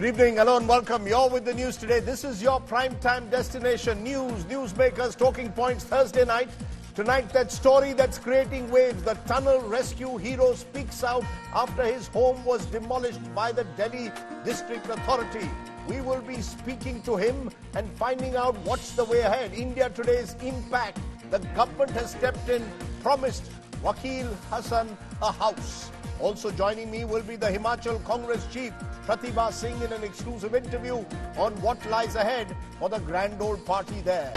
evening. Hello and welcome. You're with the news today. This is your primetime destination. News, newsmakers, talking points Thursday night. Tonight, that story that's creating waves. The tunnel rescue hero speaks out after his home was demolished by the Delhi District Authority. We will be speaking to him and finding out what's the way ahead. India Today's impact. The government has stepped in, promised Waqeel Hassan a house. Also joining me will be the Himachal Congress chief, Pratibha Singh, in an exclusive interview on what lies ahead for the grand old party there.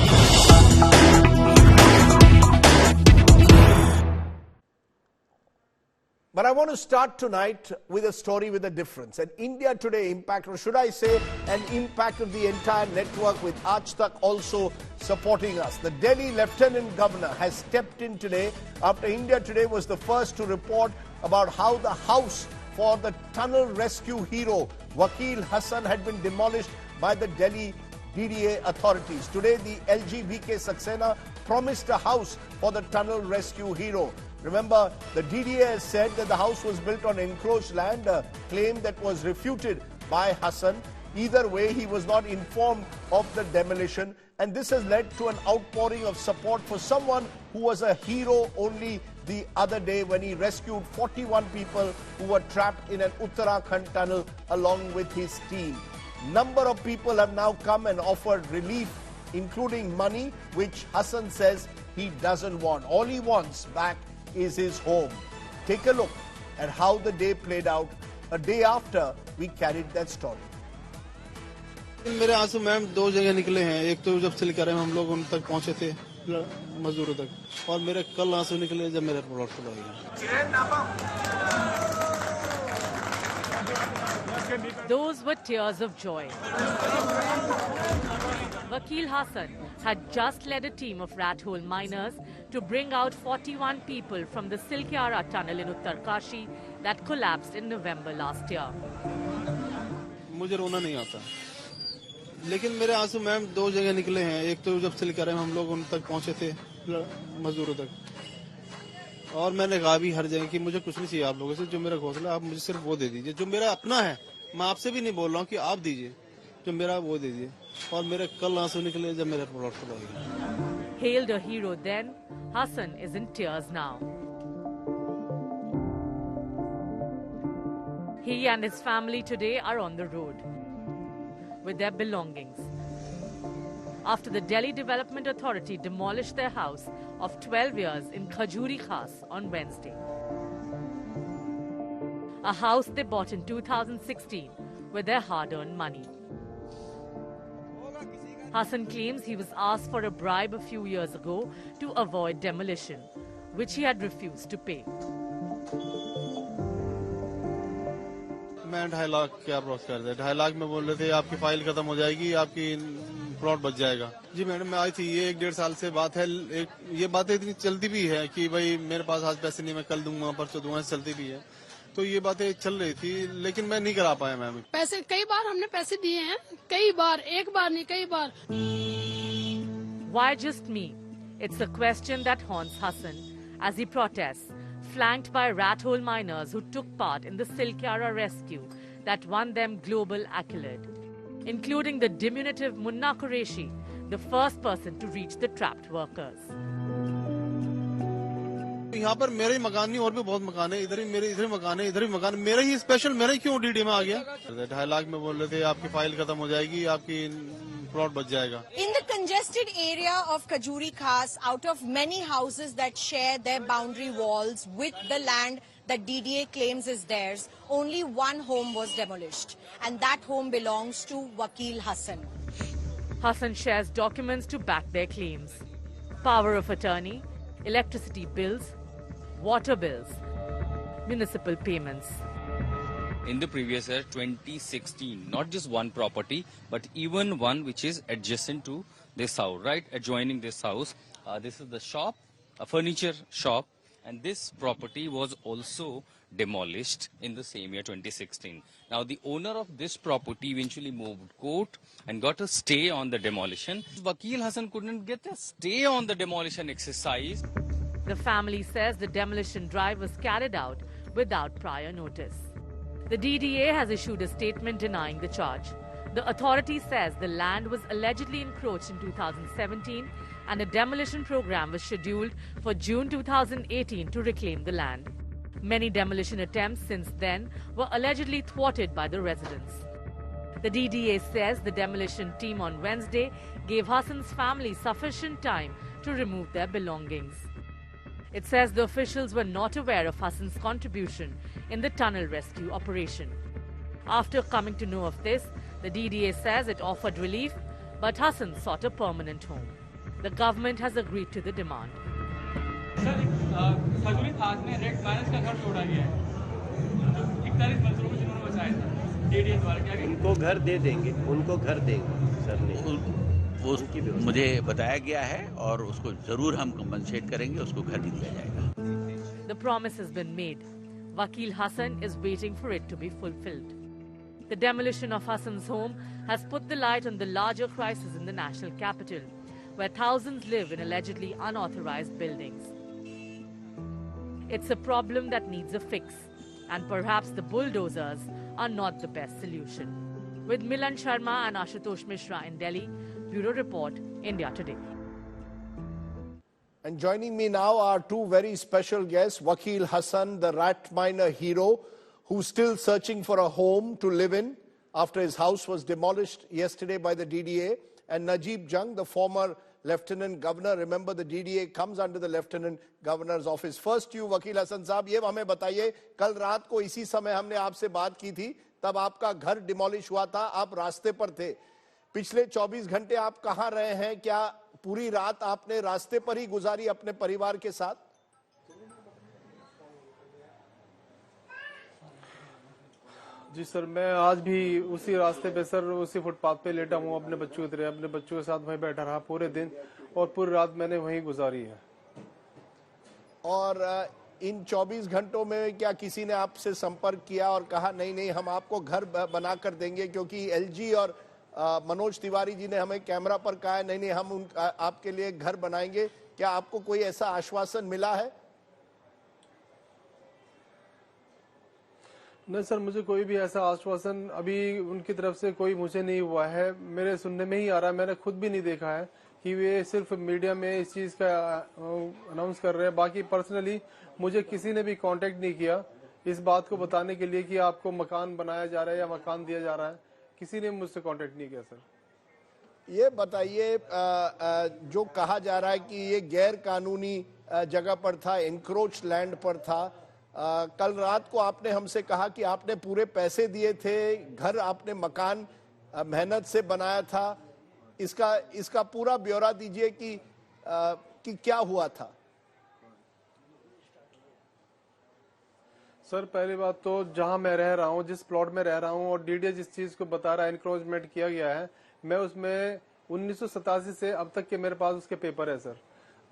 But I want to start tonight with a story with a difference. An India Today impact, or should I say an impact of the entire network, with Aaj Tak also supporting us. The Delhi Lieutenant Governor has stepped in today after India Today was the first to report about how the house for the tunnel rescue hero Waqeel Hassan had been demolished by the Delhi DDA authorities. Today, the LG VK Saxena promised a house for the tunnel rescue hero. Remember, the DDA has said that the house was built on enclosed land, a claim that was refuted by Hassan. Either way, he was not informed of the demolition, and this has led to an outpouring of support for someone who was a hero only the other day when he rescued 41 people who were trapped in an Uttarakhand tunnel along with his team. Number of people have now come and offered relief, including money, which Hassan says he doesn't want. All he wants back is his home. Take a look at how the day played out a day after we carried that story. मेरे आंसू ma'am दो जगह निकले हैं. एक तो जब सिल कर हम लोग उन तक पहुंचे थे मजदूरों तक, और मेरे कल आंसू निकले जब मेरा प्लॉट खुला गया. Those were tears of joy. Waqeel Hassan had just led a team of rat hole miners to bring out 41 people from the Silkyara tunnel in Uttarkashi that collapsed in November last year. मुझे रोना नहीं आता, लेकिन मेरे आंसू ma'am दो जगह निकले हैं. एक तो जब सिल कर हम लोग उन तक पहुंचे थे मजदूरों तक, और मैंने कहा भी हर जगह कि मुझे कुछ नहीं चाहिए आप लोगों से. जो मेरा घोंसला आप मुझे सिर्फ वो दे दीजिए जो मेरा अपना है. मैं आपसे भी नहीं बोल रहा हूँ कि आप दीजिए, जो मेरा वो दीजिए. और मेरे कल आंसू निकले जब मेरा प्लॉट खुला गया. Hailed a hero then, Hassan is in tears now. He and his family today are on the road with their belongings after the Delhi Development Authority demolished their house of 12 years in Khajuri Khas on Wednesday. A house they bought in 2016 with their hard-earned money. Hassan claims he was asked for a bribe a few years ago to avoid demolition, which he had refused to pay. मैं 2.5 लाख क्या approach कर दिया. 2.5 लाख में बोल रहे थे आपकी file खत्म हो जाएगी, आपकी प्लॉट बच जाएगा. जी मैडम, मैं आई थी, ये 1-1.5 साल से बात है. ये बातें इतनी चलती भी है कि भाई मेरे पास आज पैसे नहीं, मैं कल दूंगा परसों दूंगा, चलती भी है. तो ये बातें चल रही थी, लेकिन मैं नहीं करा पाया मैम. पैसे कई बार हमने पैसे दिए हैं, कई बार, एक बार नहीं कई बार. Why just me? It's a question that haunts Hassan as he protests, flanked by rat hole miners who took part in the Silkyara rescue that won them global accolade, including the diminutive Munna Qureshi, the first person to reach the trapped workers. यहाँ पर मेरे ही मकान नहीं, और भी बहुत मकान है. इधर ही मेरे, इधर ही मकान है, इधर ही मकान. मेरा ही स्पेशल, मेरा ही क्यों डीडी में आ गया. 2.5 लाख में बोल रहे थे आपकी फाइल खत्म हो जाएगी, आपकी प्लॉट बच जाएगा. In the congested area of Khajuri Khas, out of many houses that share their boundary walls with the land that DDA claims is theirs, only one home was demolished, and that home belongs to Waqeel Hassan. Hassan shares documents to back their claims: power of attorney, electricity bills, water bills, municipal payments. In the previous year, 2016, not just one property, but even one which is adjacent to this house, right? Adjoining this house. This is the shop, a furniture shop, and this property was also demolished in the same year, 2016. Now, the owner of this property eventually moved court and got a stay on the demolition. Waqeel Hassan couldn't get a stay on the demolition exercise. The family says the demolition drive was carried out without prior notice. The DDA has issued a statement denying the charge. The authority says the land was allegedly encroached in 2017 and a demolition program was scheduled for June 2018 to reclaim the land. Many demolition attempts since then were allegedly thwarted by the residents. The DDA says the demolition team on Wednesday gave Hassan's family sufficient time to remove their belongings. It says the officials were not aware of Hassan's contribution in the tunnel rescue operation. After coming to know of this, the DDA says it offered relief, but Hassan sought a permanent home. The government has agreed to the demand. Khajuri थाट ने रेड माइनस का घर तोड़ा गया है 41 मजदूरों को जिन्होंने बचाया था डीडीए द्वारा क्या उनको घर दे देंगे सर ने मुझे बताया गया है और उसको जरूर हम कंपनसेट करेंगे उसको घर भी दिया जाएगा The promise has been made. Waqeel Hassan is waiting for it to be fulfilled. The demolition of Hassan's home has put the light on the larger crisis in the national capital, where thousands live in allegedly unauthorized buildings. It's a problem that needs a fix, and perhaps the bulldozers are not the best solution. With Milan Sharma and Ashutosh Mishra in Delhi, Bureau Report, India Today. And joining me now are two very special guests, Waqeel Hassan, the rat miner hero, who's still searching for a home to live in after his house was demolished yesterday by the DDA, and Najeeb Jung, the former Lieutenant Governor. Remember, the DDA comes under the Lieutenant Governor's office. First, you, Waqeel Hassan साहब, ये हमें बताइए, कल रात को इसी समय हमने आपसे बात की थी, तब आपका घर डिमोलिश हुआ था, आप रास्ते पर थे. पिछले 24 घंटे आप कहाँ रहे हैं? क्या पूरी रात आपने रास्ते पर ही गुजारी अपने परिवार के साथ? जी सर, मैं आज भी उसी रास्ते पे सर, उसी फुटपाथ पे लेटा हूँ अपने बच्चों की तरह. अपने बच्चों के साथ वहीं बैठा रहा पूरे दिन और पूरी रात मैंने वहीं गुजारी है. और इन 24 घंटों में क्या किसी ने आपसे संपर्क किया और कहा नहीं नहीं हम आपको घर बना कर देंगे, क्योंकि एलजी और मनोज तिवारी जी ने हमें कैमरा पर कहा है नहीं नहीं हम आपके लिए घर बनाएंगे? क्या आपको कोई ऐसा आश्वासन मिला है? नहीं सर, मुझे कोई भी ऐसा आश्वासन अभी उनकी तरफ से कोई मुझे नहीं हुआ है. मेरे सुनने में ही आ रहा है, मैंने खुद भी नहीं देखा है कि वे सिर्फ मीडिया में इस चीज़ का अनाउंस कर रहे हैं. बाकी पर्सनली मुझे किसी ने भी कांटेक्ट नहीं किया इस बात को बताने के लिए कि आपको मकान बनाया जा रहा है या मकान दिया जा रहा है. किसी ने मुझसे कांटेक्ट नहीं किया सर. ये बताइए, जो कहा जा रहा है कि ये गैर कानूनी जगह पर था, एनक्रोच लैंड पर था, कल रात को आपने हमसे कहा कि आपने पूरे पैसे दिए थे, घर आपने मकान मेहनत से बनाया था. इसका पूरा ब्यौरा दीजिए कि क्या हुआ था. सर, पहली बात तो जहां मैं रह रहा हूं, जिस प्लॉट में रह रहा हूं और डीडीए जिस चीज को बता रहा है एनक्रोचमेंट किया गया है, मैं उसमें 1987 से अब तक के मेरे पास उसके पेपर है सर.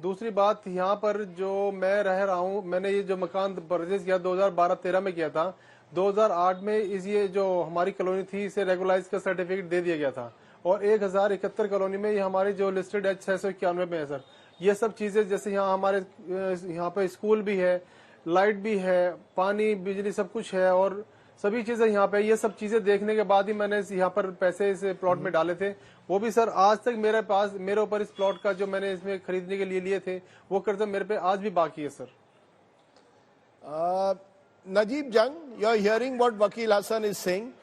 दूसरी बात, यहाँ पर जो मैं रह रहा हूँ, मैंने ये जो मकान परचेज किया 2012-13 में किया था. 2008 में ये जो हमारी कॉलोनी थी इसे रेगुलाइज का सर्टिफिकेट दे दिया गया था और 1071 कॉलोनी में ये हमारी जो लिस्टेड है 691 में है सर. ये सब चीजें जैसे यहाँ हमारे यहाँ पे स्कूल भी है, लाइट भी है, पानी बिजली सब कुछ है और सभी चीजें यहाँ पे. ये सब चीजें देखने के बाद ही मैंने यहाँ पर पैसे इस प्लॉट में डाले थे. वो भी सर आज तक मेरे ऊपर इस प्लॉट का जो मैंने इसमें खरीदने के लिए थे वो कर्जा मेरे पे आज भी बाकी है sir. Najeeb Jung, you are hearing what Waqeel Hassan is saying.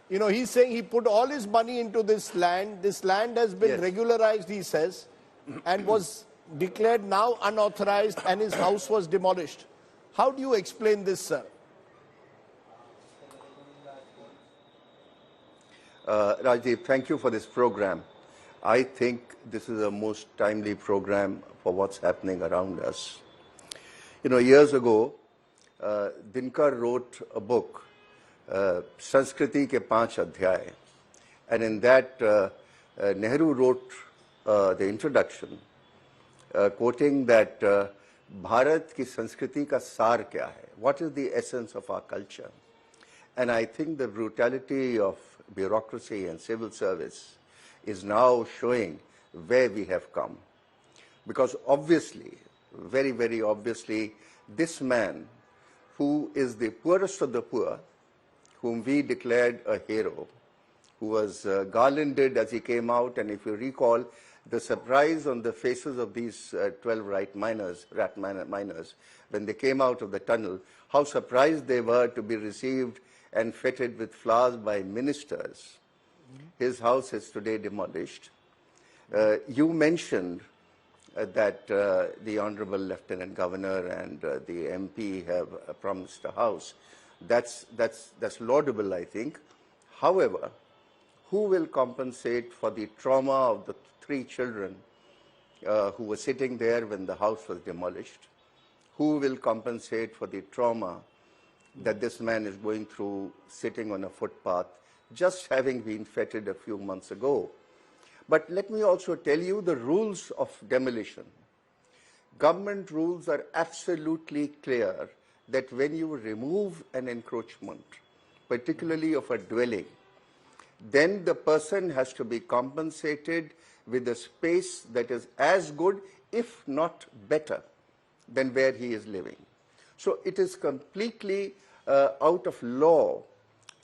You know, he's saying he put all his money into this land. This land has been regularized, he says, and was declared now unauthorized, and his house was demolished. How do you explain this, sir? Rajdeep, thank you for this program. I think this is a most timely program for what's happening around us. You know, years ago, Dinkar wrote a book, Sanskriti ke 5 Adhyay, and in that Nehru wrote the introduction, quoting that Bharat ki Sanskriti ka saar kya hai? What is the essence of our culture? And I think the brutality of bureaucracy and civil service is now showing where we have come. Because obviously, very, very obviously, this man who is the poorest of the poor whom we declared a hero, who was garlanded as he came out. And if you recall, the surprise on the faces of these 12 rat miners, when they came out of the tunnel, how surprised they were to be received and feted with flowers by ministers. His house is today demolished. You mentioned that the Honorable Lieutenant Governor and the MP have promised a house. That's laudable, I think. However, who will compensate for the trauma of the 3 children who were sitting there when the house was demolished? Who will compensate for the trauma that this man is going through sitting on a footpath, just having been feted a few months ago? But let me also tell you the rules of demolition. Government rules are absolutely clear that when you remove an encroachment, particularly of a dwelling, then the person has to be compensated with a space that is as good, if not better, than where he is living. So it is completely out of law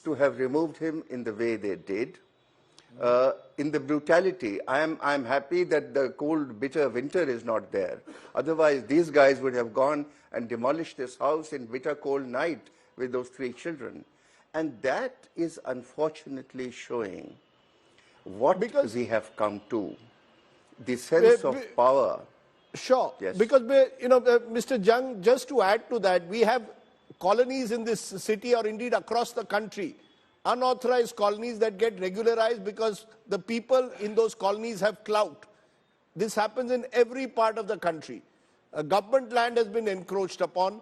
to have removed him in the way they did. In the brutality, I'm happy that the cold, bitter winter is not there. Otherwise, these guys would have gone and demolished this house in bitter cold night with those 3 children. And that is unfortunately showing what we have come to, the sense of power. Sure. Yes. Because, Mr. Jung, just to add to that, we have colonies in this city or indeed across the country, unauthorized colonies that get regularized because the people in those colonies have clout. This happens in every part of the country. Government land has been encroached upon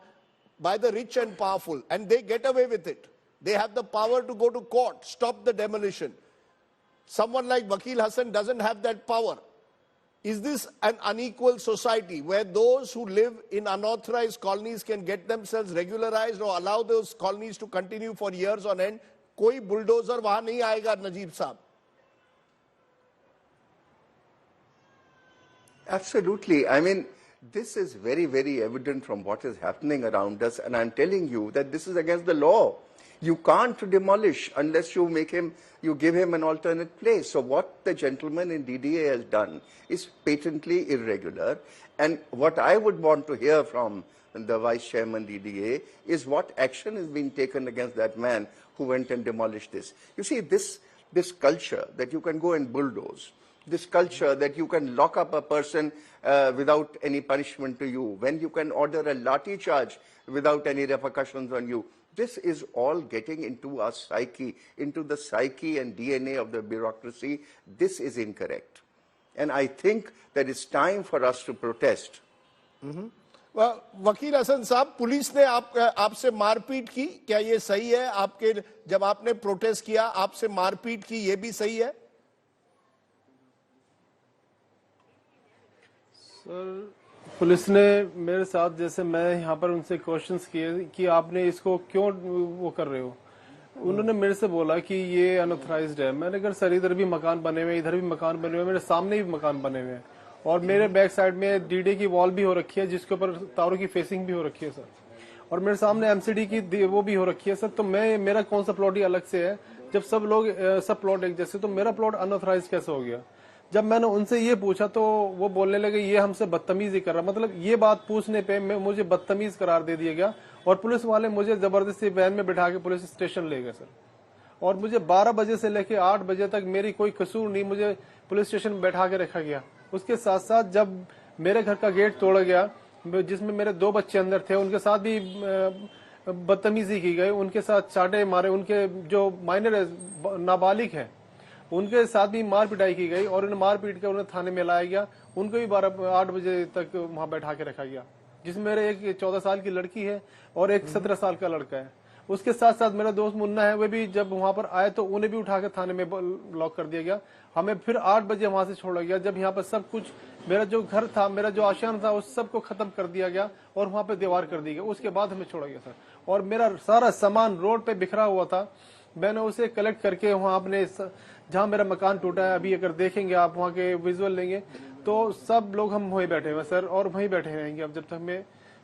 by the rich and powerful, and they get away with it. They have the power to go to court, stop the demolition. Someone like Waqeel Hassan doesn't have that power. Is this an unequal society where those who live in unauthorized colonies can get themselves regularized or allow those colonies to continue for years on end? कोई bulldozer वहां नहीं आएगा, नजीब साहब. Absolutely. I mean, this is very, very evident from what is happening around us, and I'm telling you that this is against the law. You can't demolish unless you give him an alternate place. So what the gentleman in DDA has done is patently irregular. And what I would want to hear from the Vice Chairman DDA is what action is being taken against that man who went and demolished this. You see, this culture that you can go and bulldoze, this culture that you can lock up a person without any punishment to you, when you can order a lathi charge without any repercussions on you, this is all getting into our psyche, into the psyche and DNA of the bureaucracy. This is incorrect. And I think that it's time for us to protest. Well, वकील हसन साहब, police ने आपसे मारपीट की, क्या ये सही है? आपके जब आपने प्रोटेस्ट किया, आपसे मारपीट की, ये भी सही है? सर, पुलिस ने मेरे साथ, जैसे मैं यहाँ पर उनसे क्वेश्चंस किए कि आपने इसको क्यों वो कर रहे हो, उन्होंने मेरे से बोला कि ये अनऑथराइज्ड है. मैंने कहा सर, इधर भी मकान बने हुए, इधर भी मकान बने हुए, मेरे सामने भी मकान बने हुए हैं, और मेरे बैक साइड में डीडे की वॉल भी हो रखी है जिसके ऊपर तारों की फेसिंग भी हो रखी है सर, और मेरे सामने एमसीडी की वो भी हो रखी है सर. तो मेरा कौन सा प्लॉट ही अलग से है? जब सब लोग सब प्लॉट एक जैसे, तो मेरा प्लॉट अनऑथराइज कैसे हो गया? जब मैंने उनसे ये पूछा तो वो बोलने लगे ये हमसे बदतमीजी कर रहा. मतलब ये बात पूछने पे मुझे बदतमीज करार दे दिया गया, और पुलिस वाले मुझे जबरदस्ती वैन में बिठा के पुलिस स्टेशन ले गए सर. और मुझे 12 बजे से लेके 8 बजे तक मेरी कोई कसूर नहीं, मुझे पुलिस स्टेशन में बैठा के रखा गया. उसके साथ साथ जब मेरे घर का गेट तोड़ा गया, जिसमें मेरे 2 बच्चे अंदर थे, उनके साथ भी बदतमीजी की गई, उनके साथ चाटे मारे, उनके जो माइनर नाबालिग है उनके साथ भी मार पिटाई की गई, और उन्हें मार पीट कर उन्हें थाने में लाया गया. उनको भी 8 बजे तक वहां बैठा के रखा गया, जिसमें मेरे एक 14 साल की लड़की है और एक 17 साल का लड़का है. उसके साथ साथ मेरा दोस्त मुन्ना है, वे भी जब वहां पर आए तो उन्हें भी उठा के थाने में लॉक कर दिया गया. हमें फिर 8 बजे वहां से छोड़ा गया, जब यहाँ पर सब कुछ, मेरा जो घर था, मेरा जो आशियाना था, उस सबको खत्म कर दिया गया और वहां पे दीवार कर दी गई. उसके बाद हमें छोड़ा गया सर. और मेरा सारा सामान रोड पे बिखरा हुआ था, मैंने उसे कलेक्ट करके वहां अपने जहां मेरा मकान टूटा है, अभी अगर देखेंगे आप वहां के विजुअल लेंगे तो सब लोग हम वहीं बैठे हुए सर, और वहीं बैठे रहेंगे अब जब तक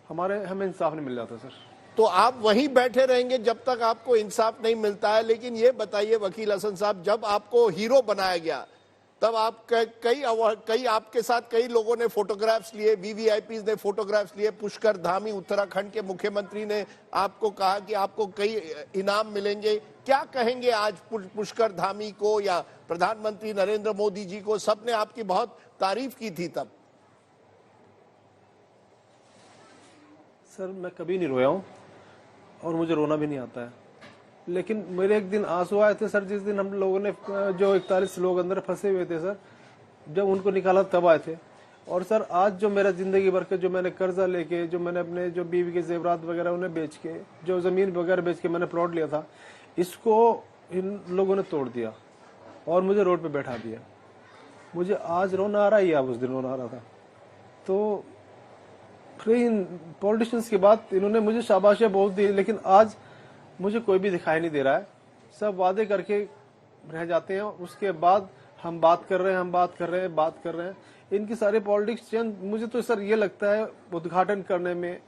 हमें इंसाफ नहीं मिल जाता सर. तो आप वहीं बैठे रहेंगे जब तक आपको इंसाफ नहीं मिलता है। लेकिन ये बताइए वकील हसन साहब, जब आपको हीरो बनाया गया तब आप कई आपके साथ कई लोगों ने फोटोग्राफ्स लिए, वीवीआईपी ने फोटोग्राफ्स लिए। पुष्कर धामी उत्तराखंड के मुख्यमंत्री ने आपको कहा कि आपको कई इनाम मिलेंगे। क्या कहेंगे आज पुष्कर धामी को या प्रधानमंत्री नरेंद्र मोदी जी को? सबने आपकी बहुत तारीफ की थी तब। सर मैं कभी नहीं रोया हूं और मुझे रोना भी नहीं आता है, लेकिन मेरे एक दिन आंसू आए थे सर जिस दिन हम लोगों ने जो 41 लोग अंदर फंसे हुए थे सर, जब उनको निकाला तब आए थे। और सर आज जो मेरा जिंदगी भर के जो मैंने कर्जा लेके, जो मैंने अपने जो बीवी के जेवरात वगैरह उन्हें बेच के, जो जमीन वगैरह बेच के मैंने प्लॉट लिया था, इसको इन लोगों ने तोड़ दिया और मुझे रोड पे बैठा दिया। मुझे आज रोना आ रहा है या उस दिन रोना आ रहा था। तो फिर इन पॉलिटिशियंस की बात, इन्होंने मुझे शाबाशियां बहुत दी, लेकिन आज मुझे कोई भी दिखाई नहीं दे रहा है। सब वादे करके रह जाते हैं, उसके बाद हम बात कर रहे हैं। इनकी सारे पॉलिटिक्स मुझे तो सर ये लगता है उद्घाटन करने में,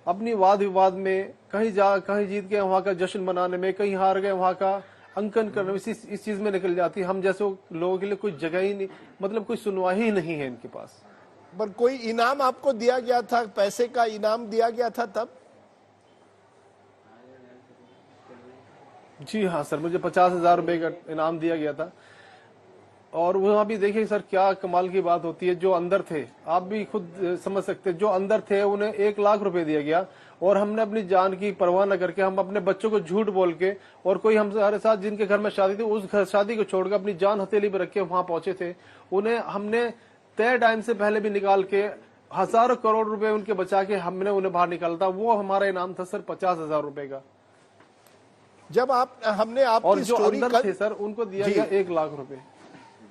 अपनी वाद विवाद में, कहीं जीत गए वहां का जश्न मनाने में, कहीं हार गए वहां का अंकन करने में, इस चीज में निकल जाती है। हम जैसे लोगों के लिए कोई जगह ही नहीं, मतलब कोई सुनवाई ही नहीं है इनके पास। पर कोई इनाम आपको दिया गया था, पैसे का इनाम दिया गया था तब? जी हाँ सर, मुझे 50,000 रुपए का इनाम दिया गया था। और वहां भी देखिए सर क्या कमाल की बात होती है, जो अंदर थे, आप भी खुद समझ सकते, जो अंदर थे उन्हें 1 लाख रुपए दिया गया और हमने अपनी जान की परवाह न करके, हम अपने बच्चों को झूठ बोल के, और कोई हमारे साथ जिनके घर में शादी थी उस शादी को छोड़कर अपनी जान हथेली पर रख के वहां पहुंचे थे, उन्हें हमने तय टाइम से पहले भी निकाल के हजारों करोड़ रुपए उनके बचा के हमने उन्हें बाहर निकाला था। वो हमारा इनाम था सर 50,000 रुपए का। जब हमने आपकी और जो स्टोरी अंदर थे सर उनको दिया गया 1 लाख रुपए।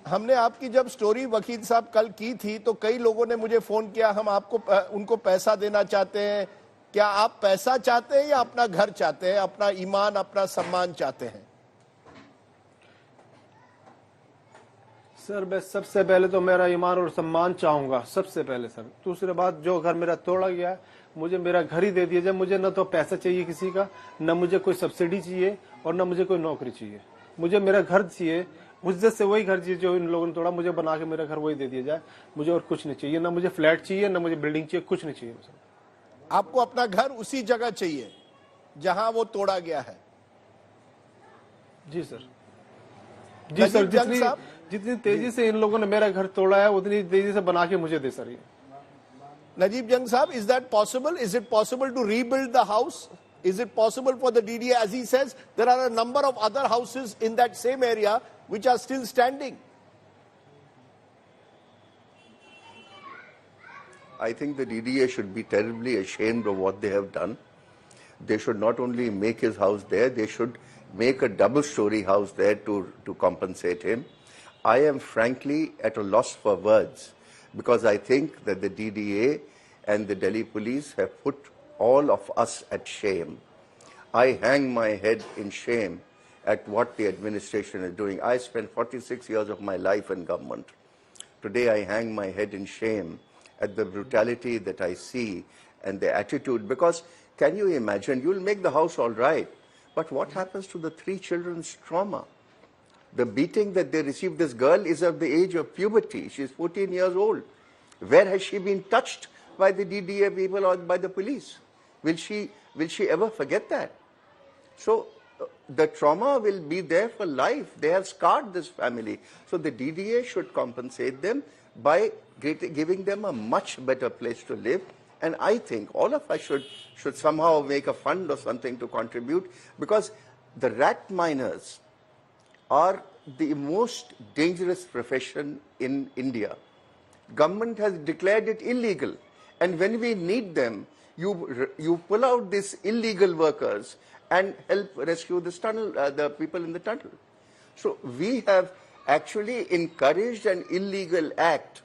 हमने आपकी जब स्टोरी वकील साहब कल की थी तो कई लोगों ने मुझे फोन किया, हम उनको पैसा देना चाहते हैं। क्या आप पैसा चाहते हैं या अपना घर चाहते हैं, अपना ईमान, अपना सम्मान चाहते हैं? सर मैं सबसे पहले तो मेरा ईमान और सम्मान चाहूंगा सबसे पहले सर। दूसरे बात, जो घर मेरा तोड़ा गया है मुझे मेरा घर ही दे दिया जाए। मुझे न तो पैसा चाहिए किसी का, न मुझे कोई सब्सिडी चाहिए और न मुझे कोई नौकरी चाहिए। मुझे मेरा घर चाहिए, उज्जत से वही घर चाहिए जो इन लोगों ने तोड़ा, मुझे बना के मेरा घर वही दे दिया जाए। मुझे और कुछ नहीं चाहिए, न मुझे फ्लैट चाहिए, न मुझे बिल्डिंग चाहिए, कुछ नहीं चाहिए। आपको अपना घर उसी जगह चाहिए जहां वो तोड़ा गया है? जी सर, जी सर। जितनी तेजी से इन लोगों ने मेरा घर तोड़ा है उतनी तेजी से बना के मुझे दे सर। Najeeb Jung साहब, is that possible? Is it possible to rebuild the house? Is it possible for the DDA, as he says, there are a number of other houses in that same area which are still standing? I think the DDA should be terribly ashamed of what they have done. They should not only make his house there, they should make a double-story house there to compensate him. I am frankly at a loss for words because I think that the DDA and the Delhi police have put all of us at shame. I hang my head in shame at what the administration is doing. I spent 46 years of my life in government. Today I hang my head in shame at the brutality that I see and the attitude, because can you imagine, you'll make the house all right, but what happens to the 3 children's trauma? The beating that they received, this girl is of the age of puberty. She's 14 years old. Where has she been touched by the DDA people or by the police? Will she ever forget that? So the trauma will be there for life. They have scarred this family. So the DDA should compensate them by giving them a much better place to live. And I think all of us should somehow make a fund or something to contribute, because the rat miners are the most dangerous profession in India. Government has declared it illegal, and when we need them, you pull out these illegal workers and help rescue this tunnel, the people in the tunnel. So we have actually encouraged an illegal act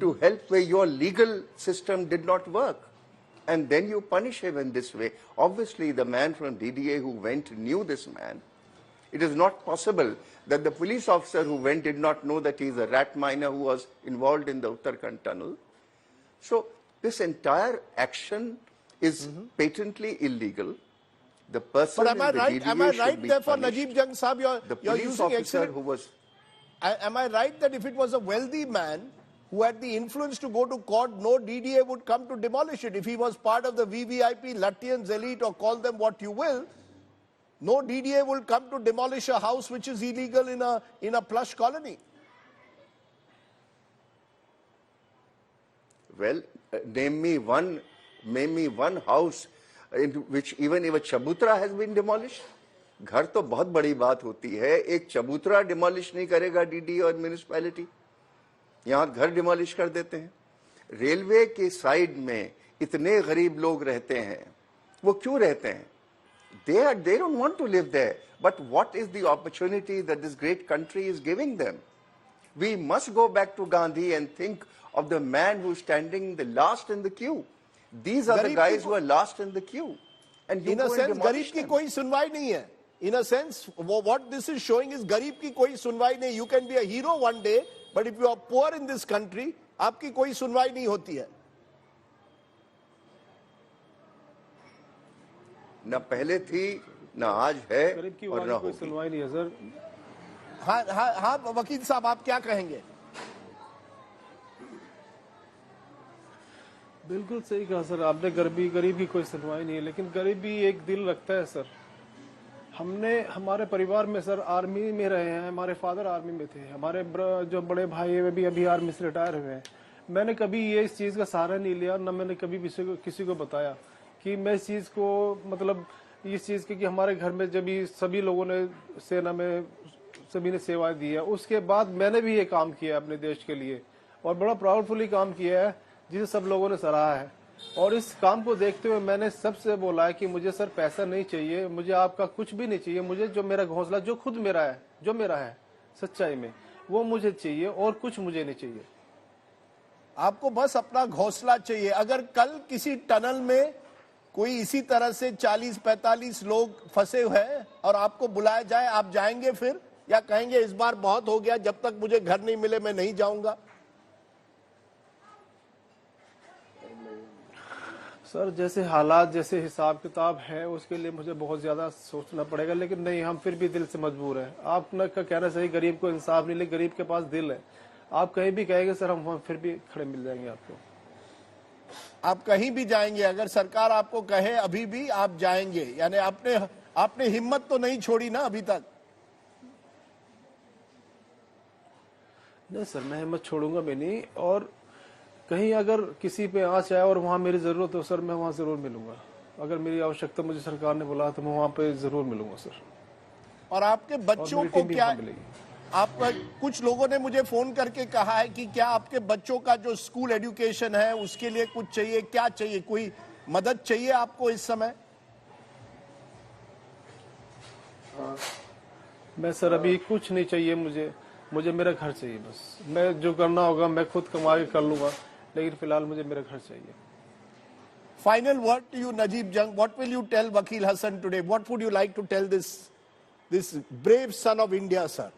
to help where your legal system did not work, and then you punish him in this way. Obviously, the man from DDA who went knew this man. It is not possible that the police officer who went did not know that he is a rat miner who was involved in the Uttarakhand tunnel. So this entire action is patently illegal. The person But am I in the right? DDA Am I should right? be Therefore, punished. Najeeb Jung Sahab, The you're police using officer excellent. who was. Am I right that if it was a wealthy man who had the influence to go to court, no DDA would come to demolish it? If he was part of the VVIP, Lattians elite, or call them what you will, no DDA will come to demolish a house which is illegal in a plush colony. Well, name me one house in which even if a chabutra has been demolished. घर तो बहुत बड़ी बात होती है, एक चबूतरा demolish नहीं करेगा डीडी और म्यूनिसिपैलिटी, यहाँ घर डिमोलिश कर देते हैं। रेलवे के साइड में इतने गरीब लोग रहते हैं, वो क्यों रहते हैं? They don't want to live there, but what is the opportunity that this great country is giving them? We must go back to Gandhi and think of the man who's standing the last in the queue. These are the guys who are last in the queue. And you In a go and sense, demolish गरीब की them. कोई सुनवाई नहीं है. In a sense, what this is showing is गरीब की कोई सुनवाई नहीं. You can be a hero one day, but if you are poor in this country, आपकी कोई सुनवाई नहीं होती है. न पहले थी, न आज है और न कोई होगी. सुनवाई नहीं है सर. हाँ वकील साहब, आप क्या कहेंगे? बिल्कुल सही कहा सर आपने. गरीब की कोई सुनवाई नहीं है, लेकिन गरीब भी एक दिल रखता है सर. हमारे परिवार में सर आर्मी में रहे हैं, हमारे फादर आर्मी में थे, हमारे जो बड़े भाई है वे भी अभी आर्मी से रिटायर हुए हैं. मैंने कभी ये इस चीज़ का सहारा नहीं लिया, न मैंने कभी किसी को बताया कि मैं इस चीज़ को, मतलब इस चीज़ की कि हमारे घर में जब सभी लोगों ने सेना में सभी ने सेवाएं दी है, उसके बाद मैंने भी ये काम किया अपने देश के लिए और बड़ा प्राउडफुली काम किया है जिसे सब लोगों ने सराहा है. और इस काम को देखते हुए मैंने सबसे बोला है कि मुझे सर पैसा नहीं चाहिए, मुझे आपका कुछ भी नहीं चाहिए, मुझे जो मेरा घोंसला जो खुद मेरा है, जो मेरा है सच्चाई में, वो मुझे चाहिए और कुछ मुझे नहीं चाहिए. आपको बस अपना घोंसला चाहिए. अगर कल किसी टनल में कोई इसी तरह से 40-45 लोग फंसे हुए हैं और आपको बुलाया जाए, आप जाएंगे फिर, या कहेंगे इस बार बहुत हो गया, जब तक मुझे घर नहीं मिले मैं नहीं जाऊंगा? सर जैसे हालात, जैसे हिसाब किताब है, उसके लिए मुझे बहुत ज्यादा सोचना पड़ेगा, लेकिन नहीं, हम फिर भी दिल से मजबूर हैं. आपका कहना सही, गरीब को इंसाफ नहीं, लेकिन गरीब के पास दिल है. आप कहीं भी कहेंगे सर, हम फिर भी खड़े मिल जाएंगे आपको. आप कहीं भी जाएंगे, अगर सरकार आपको कहे अभी भी आप जाएंगे, यानी आपने हिम्मत तो नहीं छोड़ी ना अभी तक? नहीं सर, मैं हिम्मत छोड़ूंगा भी नहीं. और कहीं अगर किसी पे आँच आए और वहाँ मेरी जरूरत हो सर, मैं वहाँ जरूर मिलूंगा. अगर मेरी आवश्यकता मुझे सरकार ने बुलाया तो मैं वहाँ पे जरूर मिलूंगा सर. और आपके बच्चों को क्या, आपका कुछ लोगों ने मुझे फोन करके कहा है कि क्या आपके बच्चों का जो स्कूल एजुकेशन है उसके लिए कुछ चाहिए, क्या चाहिए, कोई मदद चाहिए आपको इस समय? मैं सर अभी कुछ नहीं चाहिए मुझे मेरा घर चाहिए बस. मैं जो करना होगा मैं खुद कमा के कर लूंगा, लेकिन फिलहाल मुझे मेरा घर चाहिए. Final word to you, Najeeb Jung. What will you tell Waqeel Hassan today? What would you like to tell this brave son of India, sir?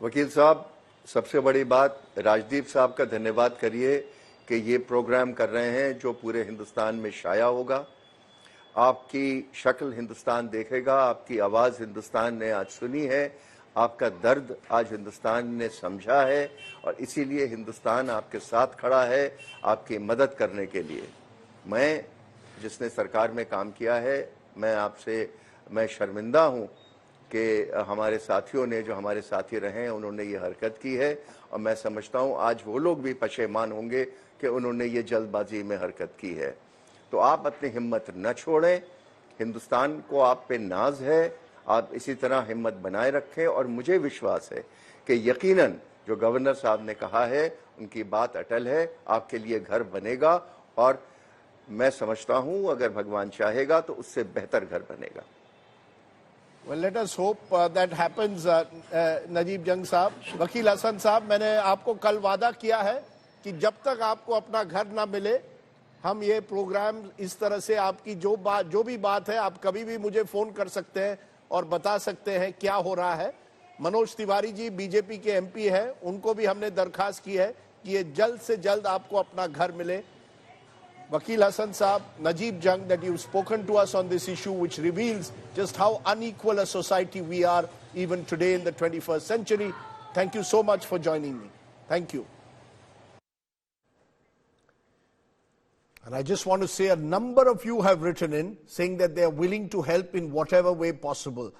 वकील साहब, सबसे बड़ी बात, राजदीप साहब का धन्यवाद करिए कि ये प्रोग्राम कर रहे हैं जो पूरे हिंदुस्तान में शाया होगा. आपकी शक्ल हिंदुस्तान देखेगा, आपकी आवाज़ हिंदुस्तान ने आज सुनी है, आपका दर्द आज हिंदुस्तान ने समझा है और इसीलिए हिंदुस्तान आपके साथ खड़ा है आपकी मदद करने के लिए. मैं जिसने सरकार में काम किया है, मैं शर्मिंदा हूँ कि हमारे साथियों ने, जो हमारे साथी रहे हैं, उन्होंने ये हरकत की है और मैं समझता हूँ आज वो लोग भी पशेमान होंगे कि उन्होंने ये जल्दबाजी में हरकत की है. तो आप अपनी हिम्मत न छोड़ें, हिंदुस्तान को आप पे नाज है, आप इसी तरह हिम्मत बनाए रखें और मुझे विश्वास है कि यकीनन जो गवर्नर साहब ने कहा है उनकी बात अटल है, आपके लिए घर बनेगा और मैं समझता हूं अगर भगवान चाहेगा तो उससे बेहतर घर बनेगा. Well, let us hope that happens, Najeeb Jung साहब. वकील हसन साहब, मैंने आपको कल वादा किया है कि जब तक आपको अपना घर ना मिले हम ये प्रोग्राम इस तरह से, आपकी जो भी बात है आप कभी भी मुझे फोन कर सकते हैं और बता सकते हैं क्या हो रहा है. मनोज तिवारी जी बीजेपी के एमपी हैं, उनको भी हमने दरखास्त की है कि ये जल्द से जल्द आपको अपना घर मिले. Waqeel Hassan Saab, Najeeb Jung, that you've spoken to us on this issue, which reveals just how unequal a society we are even today in the 21st century. Thank you so much for joining me. Thank you. And I just want to say a number of you have written in saying that they are willing to help in whatever way possible.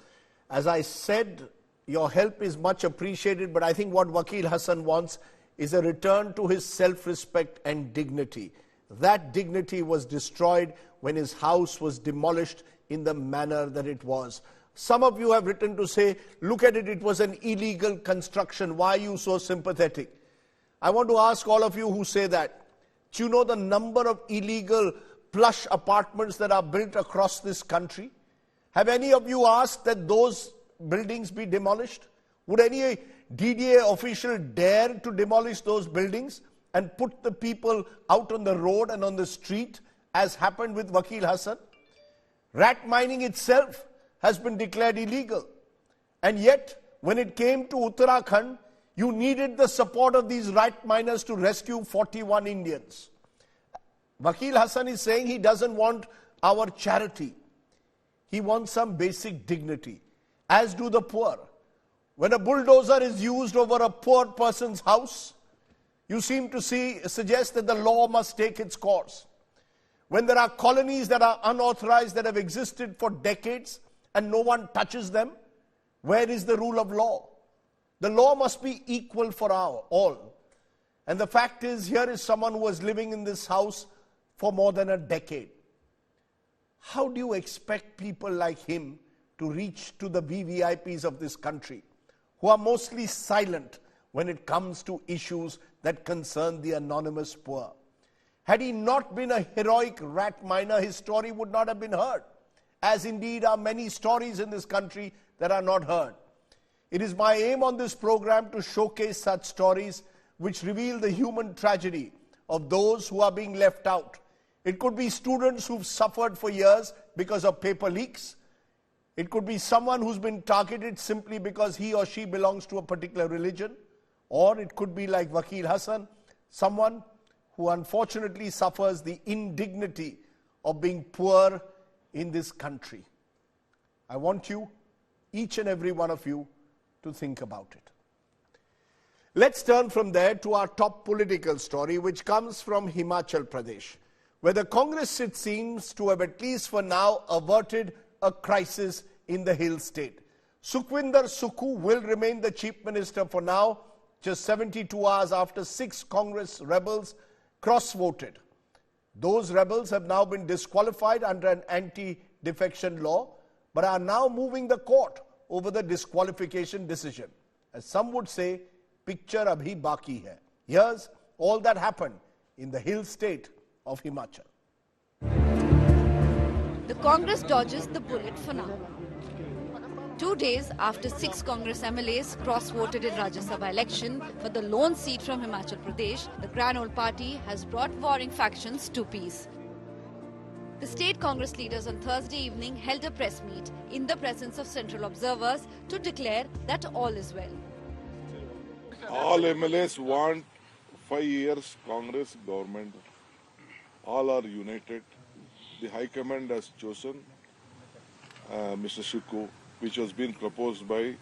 As I said, your help is much appreciated, but I think what Waqeel Hassan wants is a return to his self-respect and dignity. That dignity was destroyed when his house was demolished in the manner that it was. Some of you have written to say, look at it, it was an illegal construction. Why are you so sympathetic? I want to ask all of you who say that, do you know the number of illegal plush apartments that are built across this country? Have any of you asked that those buildings be demolished? Would any DDA official dare to demolish those buildings and put the people out on the road and on the street, as happened with Waqeel Hassan? Rat mining itself has been declared illegal. And yet, when it came to Uttarakhand, you needed the support of these rat miners to rescue 41 Indians. Waqeel Hassan is saying he doesn't want our charity. He wants some basic dignity, as do the poor. When a bulldozer is used over a poor person's house, you seem to suggest that the law must take its course. When there are colonies that are unauthorized that have existed for decades and no one touches them, where is the rule of law? The law must be equal for all. And the fact is, here is someone who was living in this house for more than a decade. How do you expect people like him to reach to the VVIPs of this country, who are mostly silent when it comes to issues that concern the anonymous poor? Had he not been a heroic rat miner, his story would not have been heard, as indeed are many stories in this country that are not heard. It is my aim on this program to showcase such stories which reveal the human tragedy of those who are being left out. It could be students who've suffered for years because of paper leaks. It could be someone who's been targeted simply because he or she belongs to a particular religion. Or it could be like Waqeel Hassan, someone who unfortunately suffers the indignity of being poor in this country. I want you, each and every one of you, to think about it. Let's turn from there to our top political story, which comes from Himachal Pradesh, where the Congress, it seems to have at least for now averted a crisis in the hill state. Sukhwinder Sukhu will remain the chief minister for now, just 72 hours after 6 Congress rebels cross-voted. Those rebels have now been disqualified under an anti-defection law, but are now moving the court over the disqualification decision. As some would say, picture abhi baki hai. Here's all that happened in the hill state of Himachal. The Congress dodges the bullet for now. 2 days after 6 Congress MLAs cross-voted in Rajya Sabha election for the lone seat from Himachal Pradesh, the Grand Old Party has brought warring factions to peace. The state Congress leaders on Thursday evening held a press meet in the presence of central observers to declare that all is well. All MLAs want 5 years Congress government. All are united. The High Command has chosen Mr. Sukhu, which was being proposed by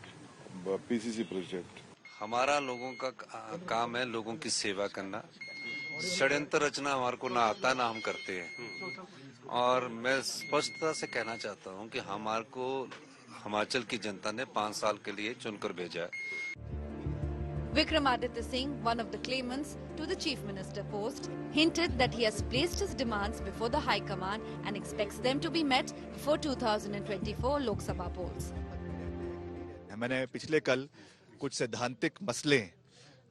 PCC President. हमारा लोगों का काम है लोगों की सेवा करना. षड्यंत्र रचना हमारे को ना आता ना हम करते हैं. और मैं स्पष्टता से कहना चाहता हूं कि हमारे को हिमाचल की जनता ने 5 साल के लिए चुनकर भेजा है. Vikramaditya Singh, one of the claimants to the Chief Minister post, hinted that he has placed his demands before the High Command and expects them to be met before 2024 Lok Sabha polls. मैंने पिछले कल कुछ सैद्धांतिक मसले